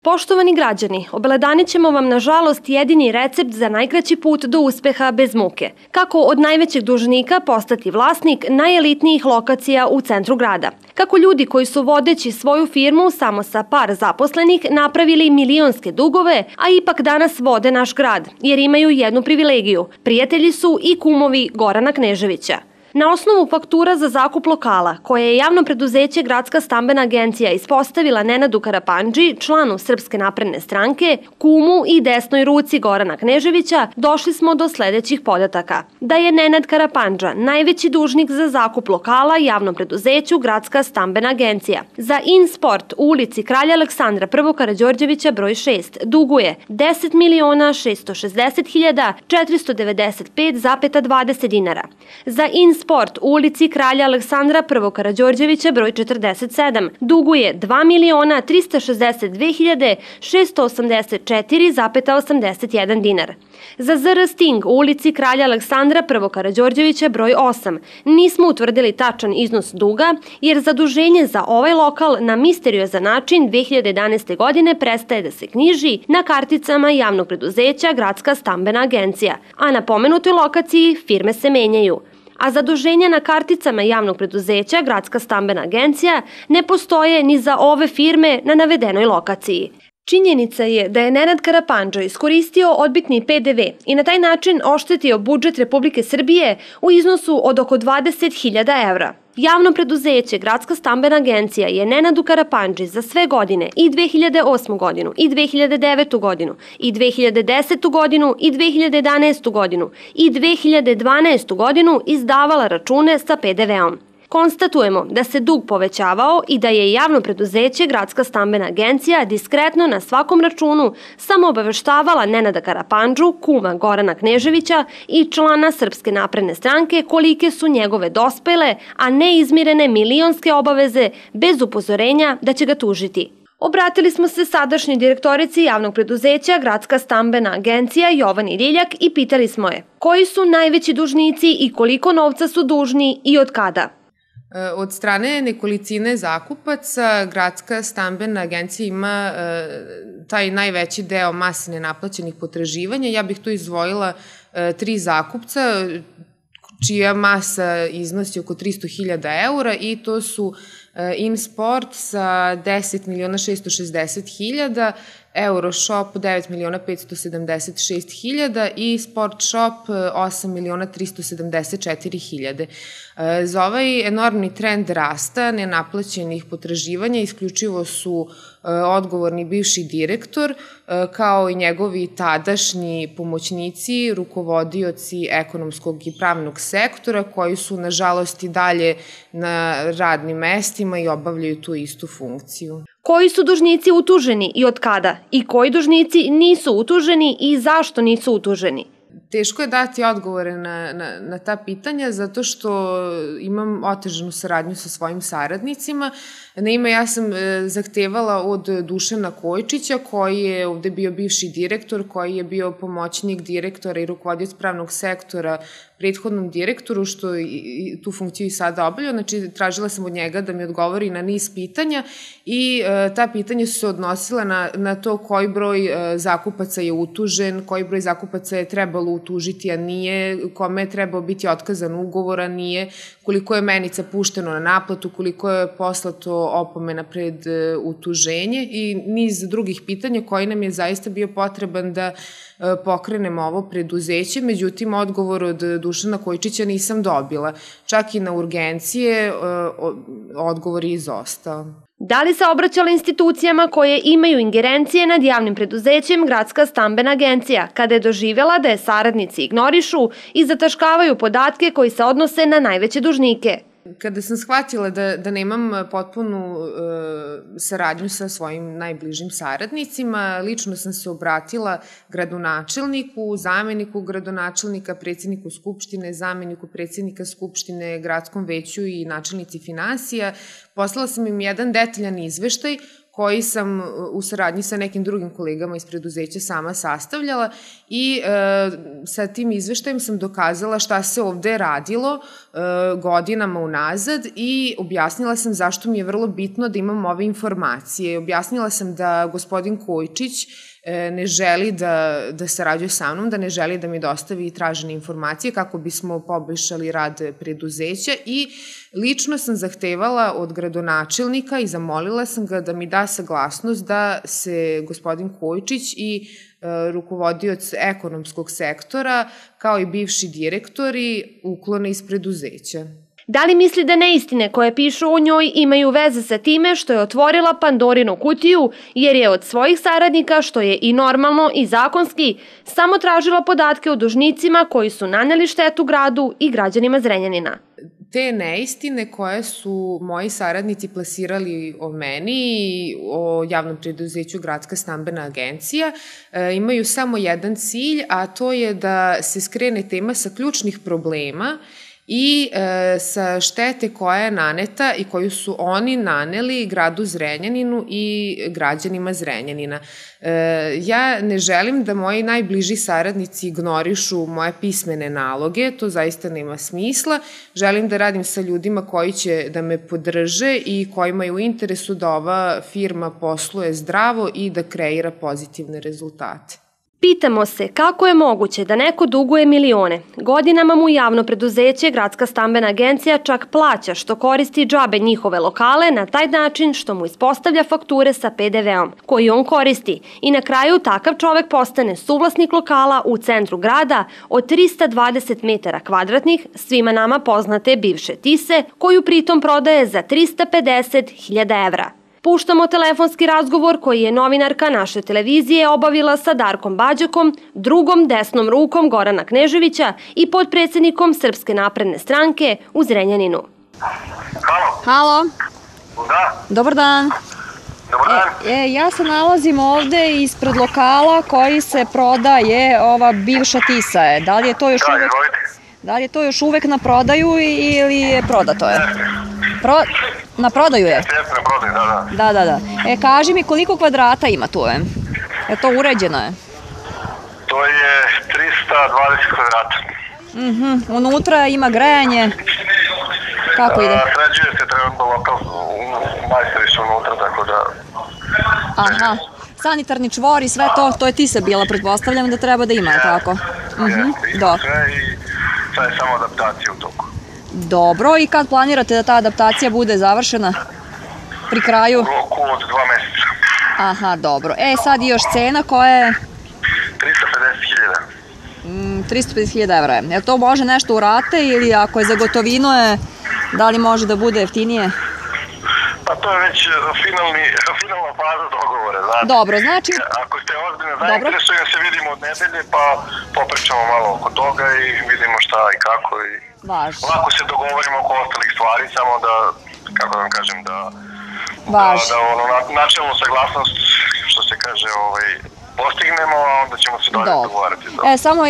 Poštovani građani, obeledanit ćemo vam nažalost jedini recept za najkraći put do uspeha bez muke. Kako od najvećeg dužnika postati vlasnik najelitnijih lokacija u centru grada. Kako ljudi koji su vodeći svoju firmu samo sa par zaposlenih napravili milionske dugove, a ipak danas vode naš grad, jer imaju jednu privilegiju. Prijatelji su i kumovi Gorana Kneževića. Na osnovu faktura za zakup lokala, koje je javno preduzeće Gradska stambena agencija ispostavila Nenadu Karapandži, članu Srpske napredne stranke, kumu i desnoj ruci Gorana Kneževića, došli smo do sledećih podataka. Da je Nenad Karapandža najveći dužnik za zakup lokala javnom preduzeću Gradska stambena agencija. Za InSport u ulici Kralja Aleksandra I. Karađorđevića broj 6 duguje 10.660.495,20 dinara. Za InSport u ulici Kralja Aleksandra I. Karađorđevića broj 47 duguje 2.362.684,81 dinar. Za ZR Sting u ulici Kralja Aleksandra I. Karađorđevića broj 8 nismo utvrdili tačan iznos duga, jer zaduženje za ovaj lokal na misteriozan način 2011. godine prestaje da se knjiži na karticama javnog preduzeća Gradska stambena agencija, a na pomenutoj lokaciji firme se menjaju. A zaduženja na karticama javnog preduzeća Gradska stambena agencija ne postoje ni za ove firme na navedenoj lokaciji. Činjenica je da je Nenad Karapandža iskoristio odbitni PDV i na taj način oštetio budžet Republike Srbije u iznosu od oko 20.000 evra. Javno preduzeće Gradska stambena agencija je Nenadu Karapandži za sve godine i 2008. godinu, i 2009. godinu, i 2010. godinu, i 2011. godinu, i 2012. godinu izdavala račune sa PDV-om. Konstatujemo da se dug povećavao i da je javno preduzeće Gradska stambena agencija diskretno na svakom računu samo obaveštavala Nenada Karapandžu, kuma Gorana Kneževića i člana Srpske napredne stranke kolike su njegove dospele, a ne izmirene milionske obaveze bez upozorenja da će ga tužiti. Obratili smo se sadašnjoj direktorici javnog preduzeća Gradska stambena agencija Jovani Riljak i pitali smo je koji su najveći dužnici i koliko novca su dužni i od kada. Od strane nekolicine zakupaca, Gradska stambena agencija ima taj najveći deo mase nenaplaćenih potraživanja. Ja bih tu izdvojila 3 zakupca, čija masa iznosi oko 300.000 eura i to su InSport sa 10.660.000, Euroshop 9.576.000 i Sport Shop 8.374.000. Za ovaj enormni trend rasta nenaplaćenih potraživanja isključivo su odgovorni bivši direktor, kao i njegovi tadašnji pomoćnici, rukovodioci ekonomskog i pravnog sektora, koji su, nažalost, i dalje na radnim mestima i obavljaju tu istu funkciju. Koji su dužnici utuženi i od kada? I koji dužnici nisu utuženi i zašto nisu utuženi? Teško je dati odgovore na ta pitanja zato što imam otežanu saradnju sa svojim saradnicima. Naime, ja sam zahtevala od Dušana Kojčića, koji je ovde bio bivši direktor, koji je bio pomoćnik direktora i rukovodioc pravnog sektora prethodnom direktoru, što tu funkciju i sada obavlja. Znači, tražila sam od njega da mi odgovori na niz pitanja i ta pitanja su se odnosila na to koji broj zakupaca je utužen, koji broj zakupaca je trebalo utužiti, a nije, kome je trebao biti otkazan ugovor, a nije, koliko je menica pušteno na naplatu, koliko je poslato opomena pred utuženje i niz drugih pitanja koji nam je zaista bio potreban da pokrenemo ovo preduzeće, međutim odgovor od Dušana Kojčića nisam dobila. Čak i na urgencije odgovor je izostao. Da li se obraćala institucijama koje imaju ingerencije nad javnim preduzećem Gradska stambena agencija, kada je doživjela da je saradnici ignorišu i zataškavaju podatke koji se odnose na najveće dužnike? Kada sam shvatila da nemam potpunu saradnju sa svojim najbližim saradnicima, lično sam se obratila gradonačelniku, zameniku gradonačelnika, predsjedniku Skupštine, zameniku predsjednika Skupštine, gradskom veću i načelnici finansija. Poslala sam im jedan detaljan izveštaj koji sam u saradnji sa nekim drugim kolegama iz preduzeća sama sastavljala i sa tim izveštajem sam dokazala šta se ovde radilo godinama unazad i objasnila sam zašto mi je vrlo bitno da imam ove informacije. Objasnila sam da gospodin Kojčić ne želi da sarađuje sa mnom, da ne želi da mi dostavi tražene informacije kako bismo poboljšali rad preduzeća i lično sam zahtevala od gradonačelnika i zamolila sam ga da mi da saglasnost da se gospodin Kojčić i rukovodioc ekonomskog sektora kao i bivši direktori uklone iz preduzeća. Da li misli da neistine koje pišu o njoj imaju veze sa time što je otvorila Pandorinu kutiju jer je od svojih saradnika, što je i normalno i zakonski, samo tražila podatke o dužnicima koji su naneli štetu gradu i građanima Zrenjanina? Te neistine koje su moji saradnici plasirali o meni i o javnom preduzeću Gradska stambena agencija imaju samo jedan cilj, a to je da se skrene tema sa ključnih problema i sa štete koja je naneta i koju su oni naneli gradu Zrenjaninu i građanima Zrenjanina. Ja ne želim da moji najbliži saradnici ignorišu moje pismene naloge, to zaista nema smisla. Želim da radim sa ljudima koji će da me podrže i kojima je u interesu da ova firma posluje zdravo i da kreira pozitivne rezultate. Pitamo se kako je moguće da neko duguje milione. Godinama mu javno preduzeće Gradska stambena agencija čak plaća što koristi džabe njihove lokale na taj način što mu ispostavlja fakture sa PDV-om, koji on koristi. I na kraju takav čovek postane suvlasnik lokala u centru grada od 320 metara kvadratnih, svima nama poznate bivše Tise, koju pritom prodaje za 350.000 evra. Puštamo telefonski razgovor koji je novinarka naše televizije obavila sa Darkom Bađakom, drugom desnom rukom Gorana Kneževića i potpredsednikom Srpske napredne stranke u Zrenjaninu. Halo. Halo. Da. Dobar dan. Dobar dan. Ja se nalazim ovde ispred lokala koji se prodaje, ova bivša Tisa je. Da li je to još Da, uvek... izvolite. Da li je to još uvek na prodaju ili je prodato je? Na prodaju je? Jeste na prodaju, da. Da. Kaži mi koliko kvadrata ima tu je? Je to uređeno je? To je 320 kvadrata. Unutra ima grejanje. Kako ide? Sređuje se trenutno lokal, majstori su unutra, tako da... Aha. Sanitarni čvor i sve to je Tisa bila, pretpostavljam da treba da ima, tako? Dobro. Sve i sad je samo adaptacija u toku. Dobro, i kad planirate da ta adaptacija bude završena? Pri kraju? U roku od 2 meseca. Aha, dobro. Sad i još cena koja je? 350.000. 350.000 evra. Jel to može nešto u rate ili ako je za gotovinu da li može da bude jeftinije? Pa to je već finalna faza dogovora, znate. Dobro, znači... Ako ste ozbiljno zainteresovani, se vidimo od nedelje, pa popričamo malo oko toga i vidimo šta i kako. Važno. Lako se dogovorimo oko ostalih stvari, samo da, kako da vam kažem, da načelnu saglasnost, što se kaže, postignemo, a onda ćemo se dalje dogovarati. Samo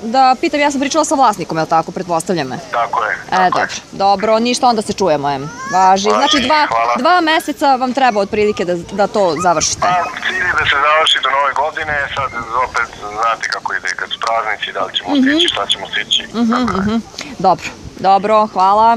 da pitam, ja sam pričala sa vlasnikom, je li tako, pretpostavljam me? Tako je. Dobro, ništa, onda se čujemo. Važi. Znači, 2 meseca vam treba otprilike da to završite. Cilj je da se završi do nove godine, sad opet znate kako ide kad su praznici, da li ćemo stići, šta ćemo stići. Dobro, hvala.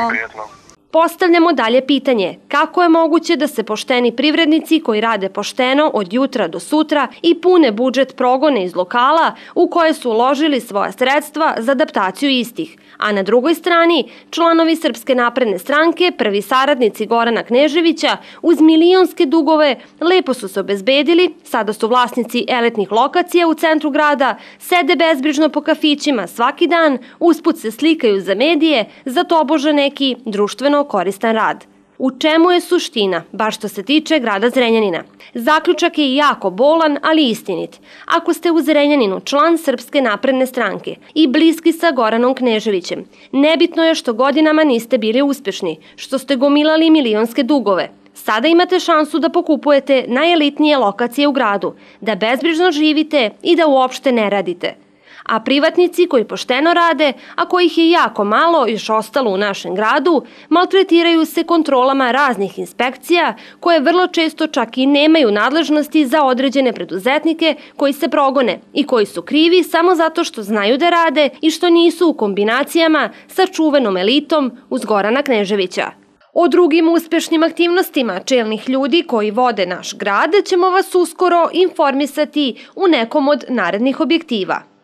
Prijetno. Postavljamo dalje pitanje kako je moguće da se pošteni privrednici koji rade pošteno od jutra do sutra i pune budžet progone iz lokala u koje su uložili svoja sredstva za adaptaciju istih, a na drugoj strani članovi Srpske napredne stranke, prvi saradnici Gorana Kneževića, uz milionske dugove lepo su se obezbedili, sada su vlasnici elitnih lokacija u centru grada, sede bezbrižno po kafićima svaki dan, usput se slikaju za medije, za tobože neki društveno koristan rad. U čemu je suština, baš što se tiče grada Zrenjanina? Zaključak je jako bolan, ali istinit. Ako ste u Zrenjaninu član Srpske napredne stranke i bliski sa Goranom Kneževićem, nebitno je što godinama niste bili uspešni, što ste gomilali milionske dugove. Sada imate šansu da pokupujete najelitnije lokacije u gradu, da bezbrižno živite i da uopšte ne radite. a privatnici koji pošteno rade, a kojih je jako malo još ostalo u našem gradu, maltretiraju se kontrolama raznih inspekcija koje vrlo često čak i nemaju nadležnosti za određene preduzetnike koji se progone i koji su krivi samo zato što znaju da rade i što nisu u kombinacijama sa čuvenom elitom uz Gorana Kneževića. O drugim uspešnim aktivnostima čelnih ljudi koji vode naš grad ćemo vas uskoro informisati u nekom od narednih objektiva.